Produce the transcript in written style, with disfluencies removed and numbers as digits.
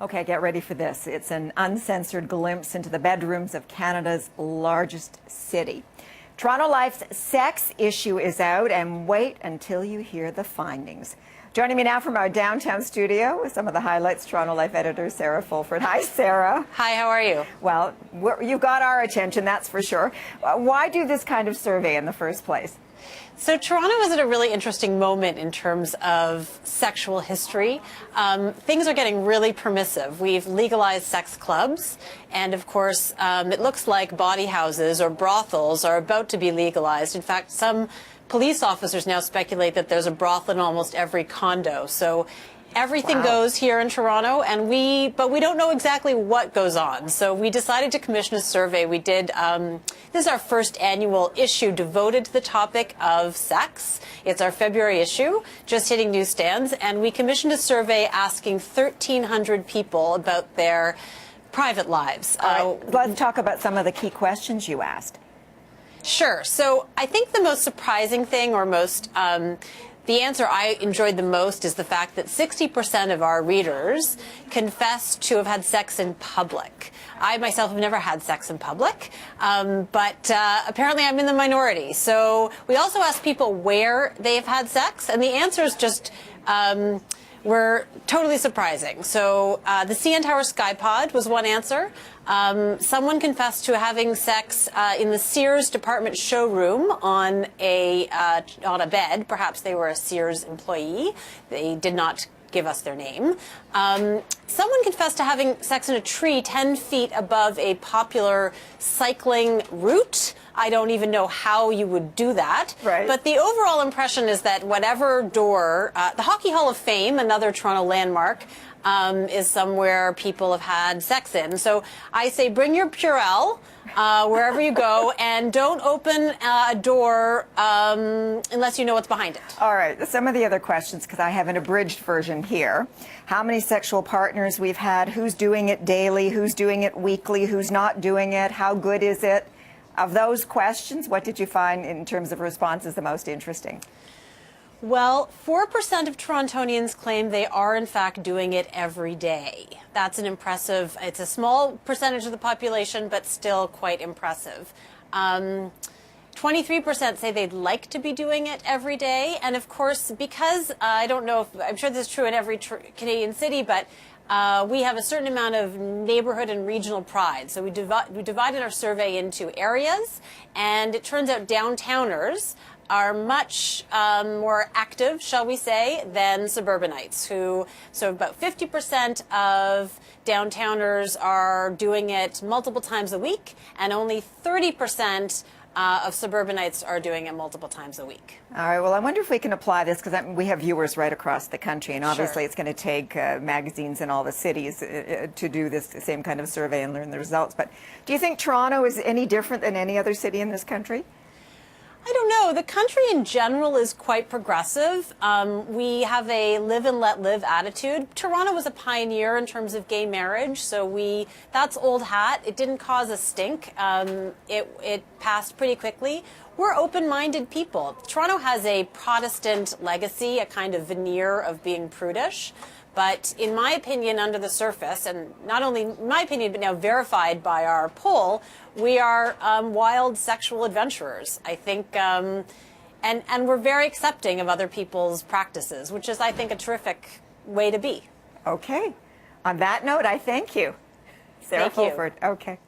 Okay, get ready for this. It's an uncensored glimpse into the bedrooms of Canada's largest city. Toronto Life's sex issue is out, and wait until you hear the findings. Joining me now from our downtown studio with some of the highlights, Toronto Life editor Sarah Fulford. Hi, Sarah. Hi, how are you? Well, you've got our attention, that's for sure. Why do this kind of survey in the first place? So Toronto is at a really interesting moment in terms of sexual history. Things are getting really permissive. We've legalized sex clubs, and of course, it looks like bawdy houses or brothels are about to be legalized. In fact, some police officers now speculate that there's a brothel in almost every condo. So everything goes here in Toronto, but we don't know exactly what goes on. So we decided to commission a survey. We did, this is our first annual issue devoted to the topic of sex. It's our February issue, just hitting newsstands, and we commissioned a survey asking 1,300 people about their private lives. Let's talk about some of the key questions you asked. Sure. So I think the most surprising thing, or the answer I enjoyed the most, is the fact that 60% of our readers confess to have had sex in public. I myself have never had sex in public, but apparently I'm in the minority. So we also asked people where they've had sex, and the answers just were totally surprising. So the CN Tower Sky Pod was one answer. Someone confessed to having sex in the Sears department showroom on a bed. Perhaps they were a Sears employee. They did not give us their name. Someone confessed to having sex in a tree 10 feet above a popular cycling route. I don't even know how you would do that. Right. But the overall impression is that whatever door, the Hockey Hall of Fame, another Toronto landmark, is somewhere people have had sex in. So I say bring your Purell wherever you go, and don't open a door unless you know what's behind it. All right, some of the other questions, because I have an abridged version here. How many sexual partners we've had, who's doing it daily, who's doing it weekly, who's not doing it, how good is it? Of those questions, what did you find in terms of responses the most interesting? Well, 4% of Torontonians claim they are, in fact, doing it every day. That's an impressive, it's a small percentage of the population, but still quite impressive. 23% say they'd like to be doing it every day. And of course, because I don't know if, I'm sure this is true in every Canadian city, but we have a certain amount of neighborhood and regional pride. So we divided our survey into areas, and it turns out downtowners are much more active, shall we say, than suburbanites. So about 50% of downtowners are doing it multiple times a week, and only 30% of suburbanites are doing it multiple times a week. All right, well, I wonder if we can apply this, because we have viewers right across the country, and obviously It's going to take magazines in all the cities to do this same kind of survey and learn the results. But do you think Toronto is any different than any other city in this country? I don't know. The country in general is quite progressive. We have a live and let live attitude. Toronto was a pioneer in terms of gay marriage, so that's old hat. It didn't cause a stink. It passed pretty quickly. We're open-minded people. Toronto has a Protestant legacy, a kind of veneer of being prudish. But in my opinion, under the surface, and not only in my opinion, but now verified by our poll, we are wild sexual adventurers, I think, and we're very accepting of other people's practices, which is, I think, a terrific way to be. Okay. On that note, I thank you. Sarah Fulford. Okay.